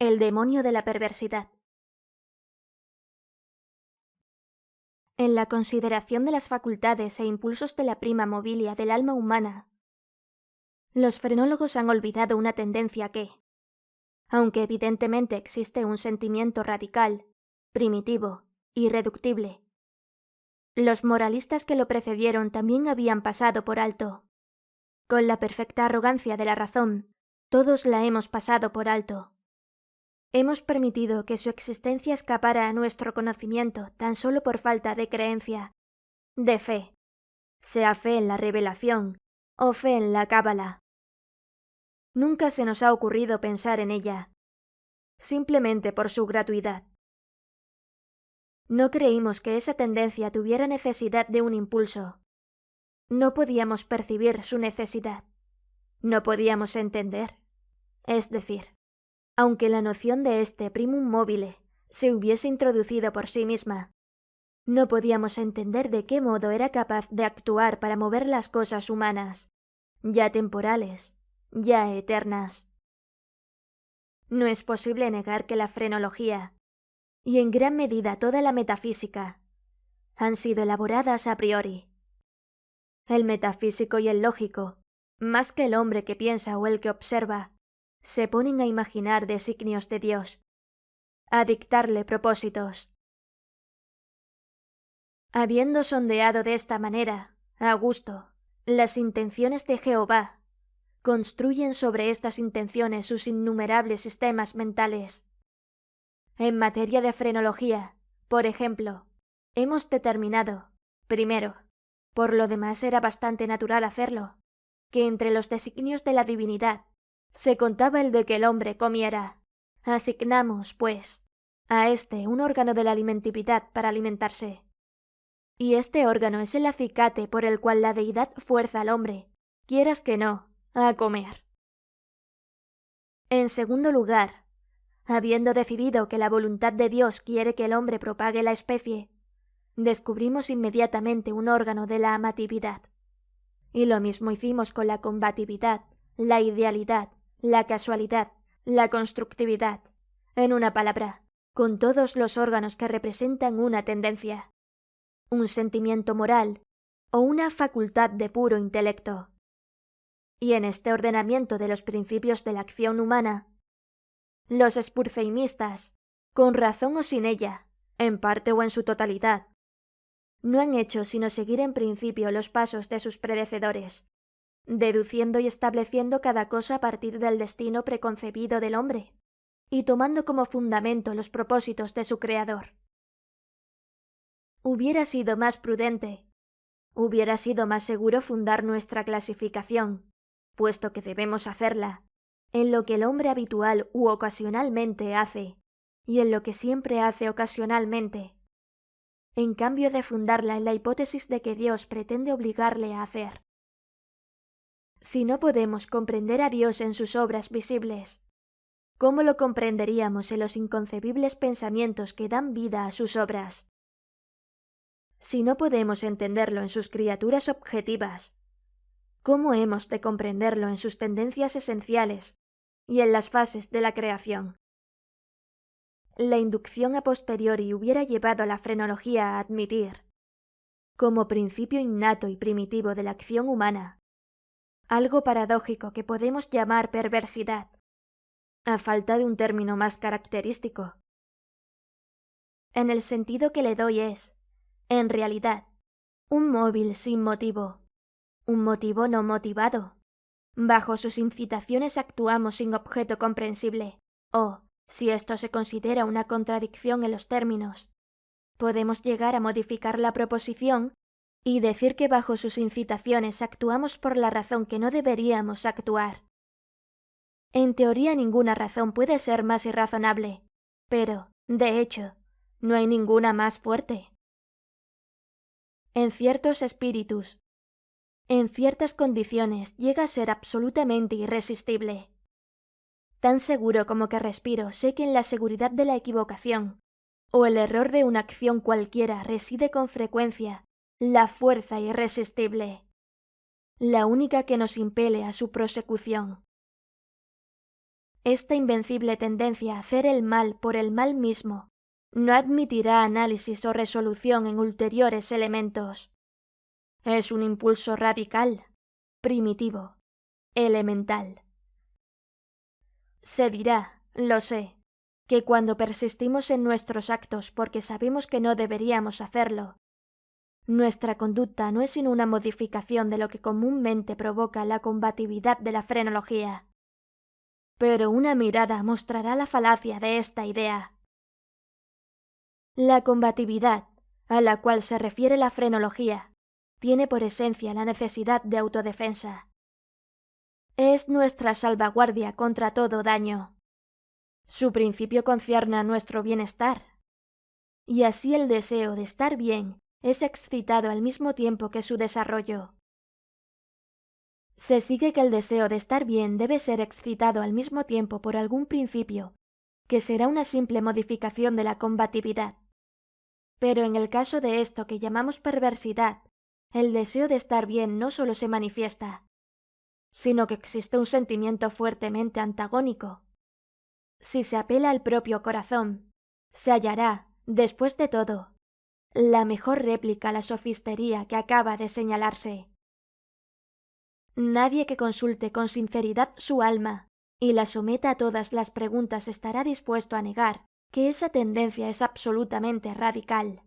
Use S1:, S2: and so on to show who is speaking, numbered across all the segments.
S1: El demonio de la perversidad. En la consideración de las facultades e impulsos de la prima movilia del alma humana, los frenólogos han olvidado una tendencia que, aunque evidentemente existe un sentimiento radical, primitivo, irreductible, los moralistas que lo precedieron también habían pasado por alto. Con la perfecta arrogancia de la razón, todos la hemos pasado por alto. Hemos permitido que su existencia escapara a nuestro conocimiento tan solo por falta de creencia, de fe, sea fe en la revelación o fe en la cábala. Nunca se nos ha ocurrido pensar en ella, simplemente por su gratuidad. No creímos que esa tendencia tuviera necesidad de un impulso. No podíamos percibir su necesidad. No podíamos entender. Es decir, aunque la noción de este primum mobile se hubiese introducido por sí misma, no podíamos entender de qué modo era capaz de actuar para mover las cosas humanas, ya temporales, ya eternas. No es posible negar que la frenología, y en gran medida toda la metafísica, han sido elaboradas a priori. El metafísico y el lógico, más que el hombre que piensa o el que observa, se ponen a imaginar designios de Dios, a dictarle propósitos. Habiendo sondeado de esta manera, a gusto, las intenciones de Jehová, construyen sobre estas intenciones sus innumerables sistemas mentales. En materia de frenología, por ejemplo, hemos determinado, primero, por lo demás era bastante natural hacerlo, que entre los designios de la divinidad se contaba el de que el hombre comiera. Asignamos, pues, a este un órgano de la alimentividad para alimentarse. Y este órgano es el acicate por el cual la deidad fuerza al hombre, quieras que no, a comer. En segundo lugar, habiendo decidido que la voluntad de Dios quiere que el hombre propague la especie, descubrimos inmediatamente un órgano de la amatividad. Y lo mismo hicimos con la combatividad, la idealidad, la casualidad, la constructividad, en una palabra, con todos los órganos que representan una tendencia, un sentimiento moral o una facultad de puro intelecto. Y en este ordenamiento de los principios de la acción humana, los spurceimistas, con razón o sin ella, en parte o en su totalidad, no han hecho sino seguir en principio los pasos de sus predecesores, deduciendo y estableciendo cada cosa a partir del destino preconcebido del hombre, y tomando como fundamento los propósitos de su Creador. Hubiera sido más prudente, hubiera sido más seguro fundar nuestra clasificación, puesto que debemos hacerla, en lo que el hombre habitual u ocasionalmente hace, y en lo que siempre hace ocasionalmente, en cambio de fundarla en la hipótesis de que Dios pretende obligarle a hacer. Si no podemos comprender a Dios en sus obras visibles, ¿cómo lo comprenderíamos en los inconcebibles pensamientos que dan vida a sus obras? Si no podemos entenderlo en sus criaturas objetivas, ¿cómo hemos de comprenderlo en sus tendencias esenciales y en las fases de la creación? La inducción a posteriori hubiera llevado a la frenología a admitir, como principio innato y primitivo de la acción humana, algo paradójico que podemos llamar perversidad, a falta de un término más característico. En el sentido que le doy es, en realidad, un móvil sin motivo, un motivo no motivado. Bajo sus incitaciones actuamos sin objeto comprensible, o, si esto se considera una contradicción en los términos, podemos llegar a modificar la proposición y decir que bajo sus incitaciones actuamos por la razón que no deberíamos actuar. En teoría ninguna razón puede ser más irrazonable, pero, de hecho, no hay ninguna más fuerte. En ciertos espíritus, en ciertas condiciones llega a ser absolutamente irresistible. Tan seguro como que respiro, sé que en la seguridad de la equivocación o el error de una acción cualquiera reside con frecuencia la fuerza irresistible, la única que nos impele a su prosecución. Esta invencible tendencia a hacer el mal por el mal mismo no admitirá análisis o resolución en ulteriores elementos. Es un impulso radical, primitivo, elemental. Se dirá, lo sé, que cuando persistimos en nuestros actos porque sabemos que no deberíamos hacerlo, nuestra conducta no es sino una modificación de lo que comúnmente provoca la combatividad de la frenología. Pero una mirada mostrará la falacia de esta idea. La combatividad, a la cual se refiere la frenología, tiene por esencia la necesidad de autodefensa. Es nuestra salvaguardia contra todo daño. Su principio concierne a nuestro bienestar. Y así el deseo de estar bien es excitado al mismo tiempo que su desarrollo. Se sigue que el deseo de estar bien debe ser excitado al mismo tiempo por algún principio, que será una simple modificación de la combatividad. Pero en el caso de esto que llamamos perversidad, el deseo de estar bien no solo se manifiesta, sino que existe un sentimiento fuertemente antagónico. Si se apela al propio corazón, se hallará, después de todo, la mejor réplica a la sofistería que acaba de señalarse. Nadie que consulte con sinceridad su alma y la someta a todas las preguntas estará dispuesto a negar que esa tendencia es absolutamente radical.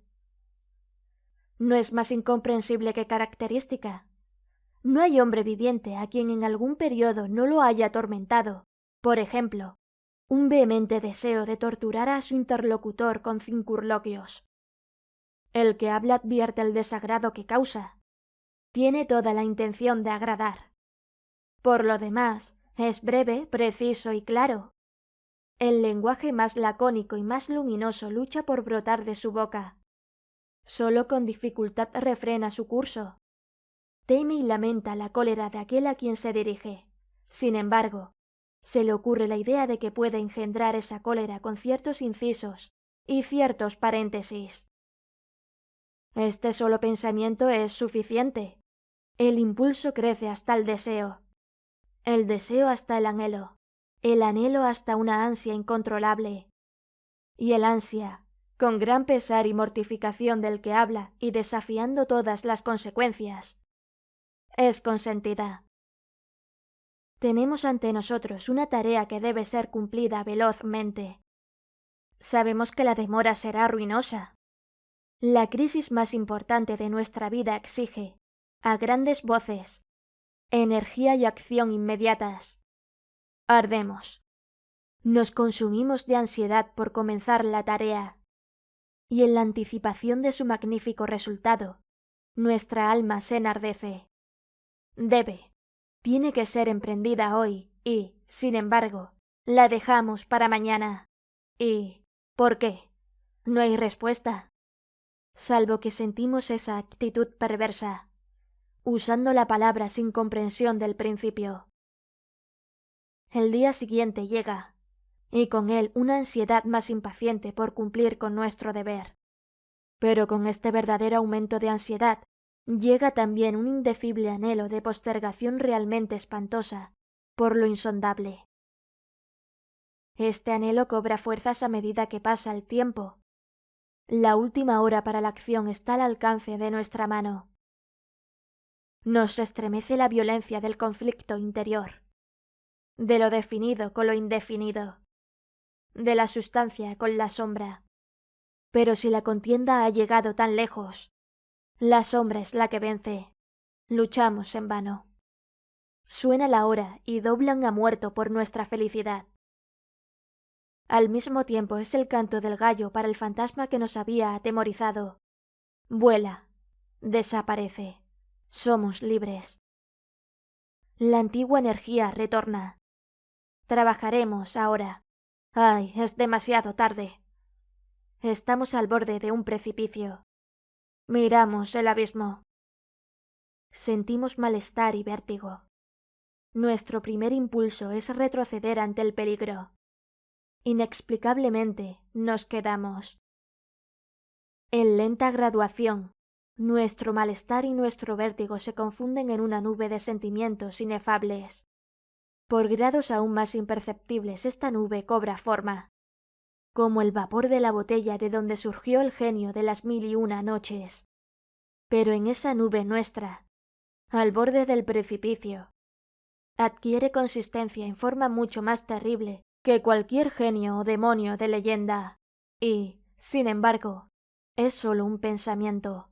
S1: No es más incomprensible que característica. No hay hombre viviente a quien en algún periodo no lo haya atormentado, por ejemplo, un vehemente deseo de torturar a su interlocutor con cincurloquios. El que habla advierte el desagrado que causa. Tiene toda la intención de agradar. Por lo demás, es breve, preciso y claro. El lenguaje más lacónico y más luminoso lucha por brotar de su boca. Solo con dificultad refrena su curso. Teme y lamenta la cólera de aquel a quien se dirige. Sin embargo, se le ocurre la idea de que puede engendrar esa cólera con ciertos incisos y ciertos paréntesis. Este solo pensamiento es suficiente. El impulso crece hasta el deseo hasta el anhelo hasta una ansia incontrolable. Y el ansia, con gran pesar y mortificación del que habla y desafiando todas las consecuencias, es consentida. Tenemos ante nosotros una tarea que debe ser cumplida velozmente. Sabemos que la demora será ruinosa. La crisis más importante de nuestra vida exige, a grandes voces, energía y acción inmediatas. Ardemos. Nos consumimos de ansiedad por comenzar la tarea. Y en la anticipación de su magnífico resultado, nuestra alma se enardece. Tiene que ser emprendida hoy y, sin embargo, la dejamos para mañana. ¿Y por qué? No hay respuesta. Salvo que sentimos esa actitud perversa, usando la palabra sin comprensión del principio. El día siguiente llega, y con él una ansiedad más impaciente por cumplir con nuestro deber. Pero con este verdadero aumento de ansiedad, llega también un indecible anhelo de postergación realmente espantosa, por lo insondable. Este anhelo cobra fuerzas a medida que pasa el tiempo. La última hora para la acción está al alcance de nuestra mano. Nos estremece la violencia del conflicto interior, de lo definido con lo indefinido, de la sustancia con la sombra. Pero si la contienda ha llegado tan lejos, la sombra es la que vence. Luchamos en vano. Suena la hora y doblan a muerto por nuestra felicidad. Al mismo tiempo es el canto del gallo para el fantasma que nos había atemorizado. Vuela, desaparece. Somos libres. La antigua energía retorna. Trabajaremos ahora. ¡Ay, es demasiado tarde! Estamos al borde de un precipicio. Miramos el abismo. Sentimos malestar y vértigo. Nuestro primer impulso es retroceder ante el peligro. Inexplicablemente nos quedamos. En lenta graduación, nuestro malestar y nuestro vértigo se confunden en una nube de sentimientos inefables. Por grados aún más imperceptibles esta nube cobra forma, como el vapor de la botella de donde surgió el genio de las 1001 noches. Pero en esa nube nuestra, al borde del precipicio, adquiere consistencia en forma mucho más terrible que cualquier genio o demonio de leyenda, y, sin embargo, es solo un pensamiento,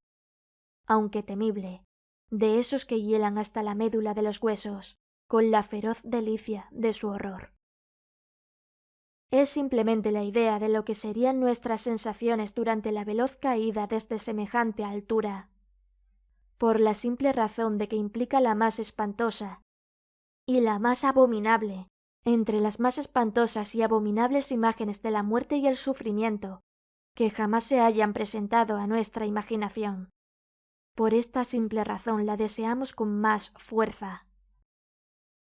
S1: aunque temible, de esos que hielan hasta la médula de los huesos, con la feroz delicia de su horror. Es simplemente la idea de lo que serían nuestras sensaciones durante la veloz caída desde semejante altura, por la simple razón de que implica la más espantosa y la más abominable entre las más espantosas y abominables imágenes de la muerte y el sufrimiento que jamás se hayan presentado a nuestra imaginación. Por esta simple razón la deseamos con más fuerza.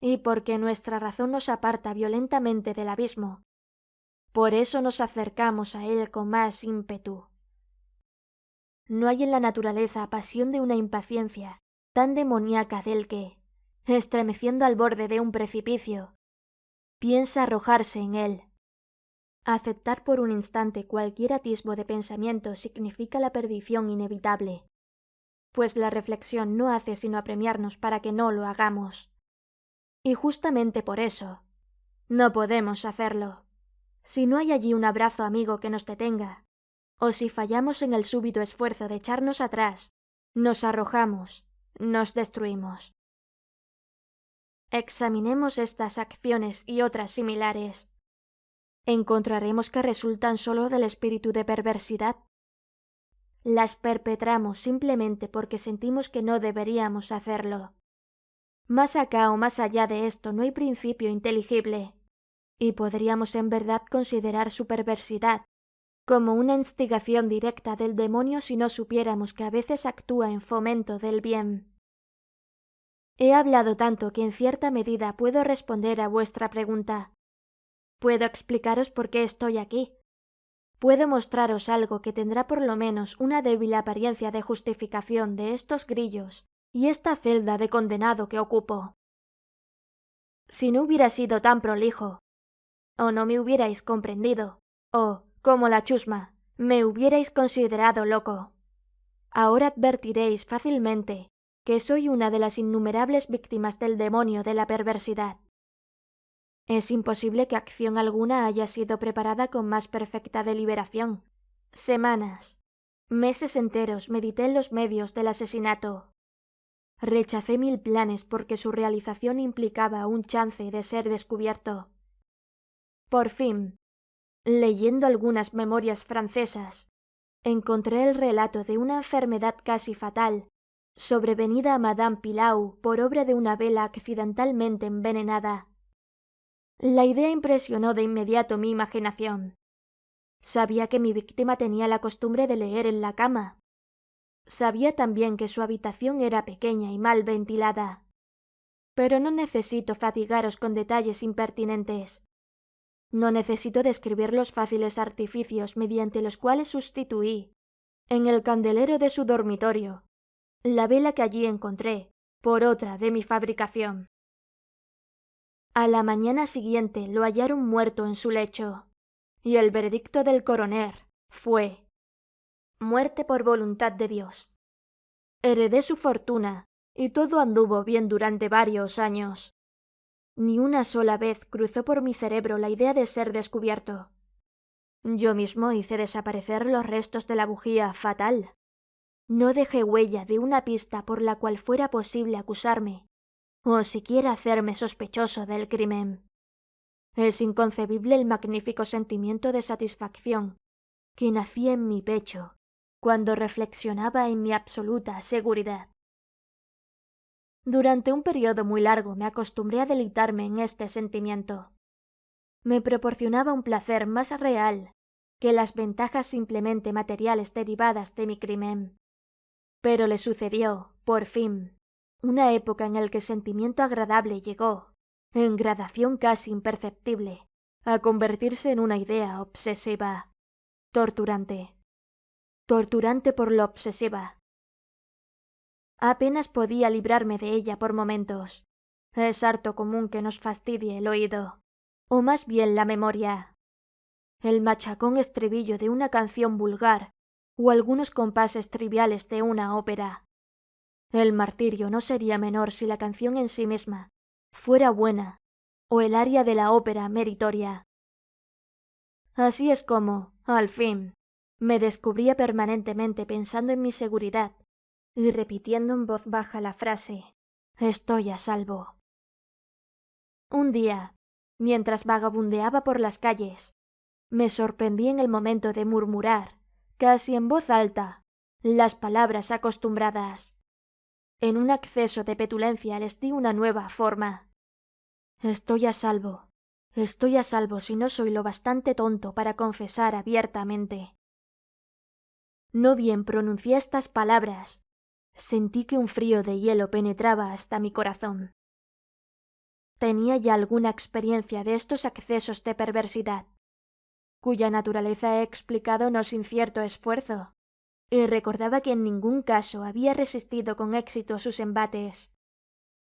S1: Y porque nuestra razón nos aparta violentamente del abismo, por eso nos acercamos a él con más ímpetu. No hay en la naturaleza pasión de una impaciencia tan demoníaca del que, estremeciendo al borde de un precipicio, piensa arrojarse en él. Aceptar por un instante cualquier atisbo de pensamiento significa la perdición inevitable, pues la reflexión no hace sino apremiarnos para que no lo hagamos. Y justamente por eso, no podemos hacerlo. Si no hay allí un abrazo amigo que nos detenga, o si fallamos en el súbito esfuerzo de echarnos atrás, nos arrojamos, nos destruimos. Examinemos estas acciones y otras similares. ¿Encontraremos que resultan solo del espíritu de perversidad? Las perpetramos simplemente porque sentimos que no deberíamos hacerlo. Más acá o más allá de esto no hay principio inteligible, y podríamos en verdad considerar su perversidad como una instigación directa del demonio si no supiéramos que a veces actúa en fomento del bien. He hablado tanto que en cierta medida puedo responder a vuestra pregunta. Puedo explicaros por qué estoy aquí. Puedo mostraros algo que tendrá por lo menos una débil apariencia de justificación de estos grillos y esta celda de condenado que ocupo. Si no hubiera sido tan prolijo, o no me hubierais comprendido, o, como la chusma, me hubierais considerado loco. Ahora advertiréis fácilmente que soy una de las innumerables víctimas del demonio de la perversidad. Es imposible que acción alguna haya sido preparada con más perfecta deliberación. Semanas, meses enteros medité en los medios del asesinato. Rechacé 1000 planes porque su realización implicaba un chance de ser descubierto. Por fin, leyendo algunas memorias francesas, encontré el relato de una enfermedad casi fatal, sobrevenida a Madame Pilau por obra de una vela accidentalmente envenenada. La idea impresionó de inmediato mi imaginación. Sabía que mi víctima tenía la costumbre de leer en la cama. Sabía también que su habitación era pequeña y mal ventilada. Pero no necesito fatigaros con detalles impertinentes. No necesito describir los fáciles artificios mediante los cuales sustituí, en el candelero de su dormitorio, la vela que allí encontré por otra de mi fabricación. A la mañana siguiente lo hallaron muerto en su lecho, y el veredicto del coronel fue: muerte por voluntad de Dios. Heredé su fortuna, y todo anduvo bien durante varios años. Ni una sola vez cruzó por mi cerebro la idea de ser descubierto. Yo mismo hice desaparecer los restos de la bujía fatal. No dejé huella de una pista por la cual fuera posible acusarme, o siquiera hacerme sospechoso del crimen. Es inconcebible el magnífico sentimiento de satisfacción que nacía en mi pecho cuando reflexionaba en mi absoluta seguridad. Durante un periodo muy largo me acostumbré a deleitarme en este sentimiento. Me proporcionaba un placer más real que las ventajas simplemente materiales derivadas de mi crimen. Pero le sucedió, por fin, una época en la que el sentimiento agradable llegó, en gradación casi imperceptible, a convertirse en una idea obsesiva, torturante. Torturante por lo obsesiva. Apenas podía librarme de ella por momentos, Es harto común que nos fastidie el oído, o más bien la memoria. El machacón estribillo de una canción vulgar o algunos compases triviales de una ópera. El martirio no sería menor si la canción en sí misma fuera buena o el aria de la ópera meritoria. Así es como, al fin, me descubría permanentemente pensando en mi seguridad y repitiendo en voz baja la frase: «Estoy a salvo». Un día, mientras vagabundeaba por las calles, me sorprendí en el momento de murmurar, casi en voz alta, las palabras acostumbradas. En un acceso de petulencia les di una nueva forma. Estoy a salvo si no soy lo bastante tonto para confesar abiertamente. No bien pronuncié estas palabras, sentí que un frío de hielo penetraba hasta mi corazón. Tenía ya alguna experiencia de estos accesos de perversidad, cuya naturaleza he explicado no sin cierto esfuerzo, y recordaba que en ningún caso había resistido con éxito a sus embates.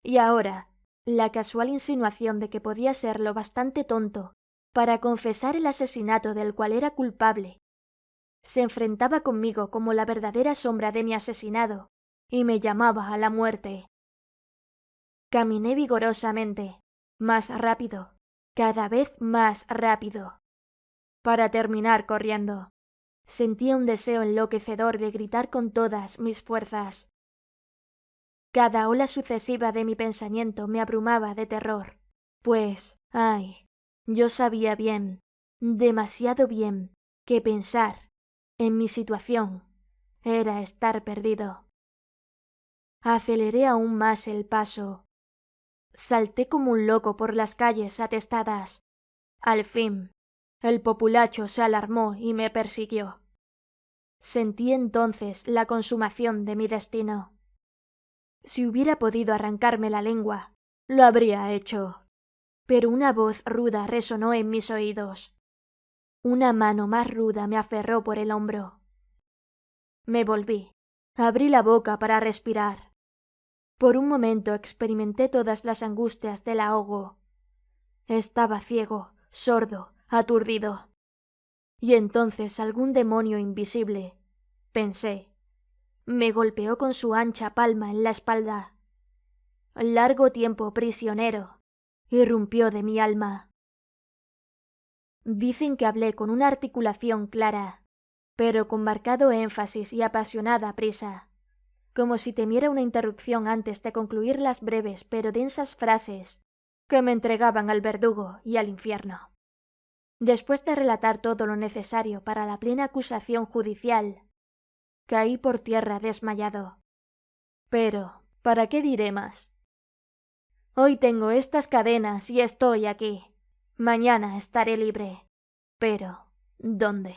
S1: Y ahora, la casual insinuación de que podía ser lo bastante tonto para confesar el asesinato del cual era culpable, se enfrentaba conmigo como la verdadera sombra de mi asesinado y me llamaba a la muerte. Caminé vigorosamente, más rápido, cada vez más rápido. Para terminar corriendo, sentía un deseo enloquecedor de gritar con todas mis fuerzas. Cada ola sucesiva de mi pensamiento me abrumaba de terror, pues, ay, yo sabía bien, demasiado bien, que pensar, en mi situación, era estar perdido. Aceleré aún más el paso. Salté como un loco por las calles atestadas. Al fin, el populacho se alarmó y me persiguió. Sentí entonces la consumación de mi destino. Si hubiera podido arrancarme la lengua, lo habría hecho. Pero una voz ruda resonó en mis oídos. Una mano más ruda me aferró por el hombro. Me volví. Abrí la boca para respirar. Por un momento experimenté todas las angustias del ahogo. Estaba ciego, sordo, aturdido. Y entonces algún demonio invisible, pensé, me golpeó con su ancha palma en la espalda. Largo tiempo prisionero irrumpió de mi alma. Dicen que hablé con una articulación clara, pero con marcado énfasis y apasionada prisa, como si temiera una interrupción antes de concluir las breves pero densas frases que me entregaban al verdugo y al infierno. Después de relatar todo lo necesario para la plena acusación judicial, caí por tierra desmayado. Pero, ¿para qué diré más? Hoy tengo estas cadenas y estoy aquí. Mañana estaré libre. Pero, ¿dónde?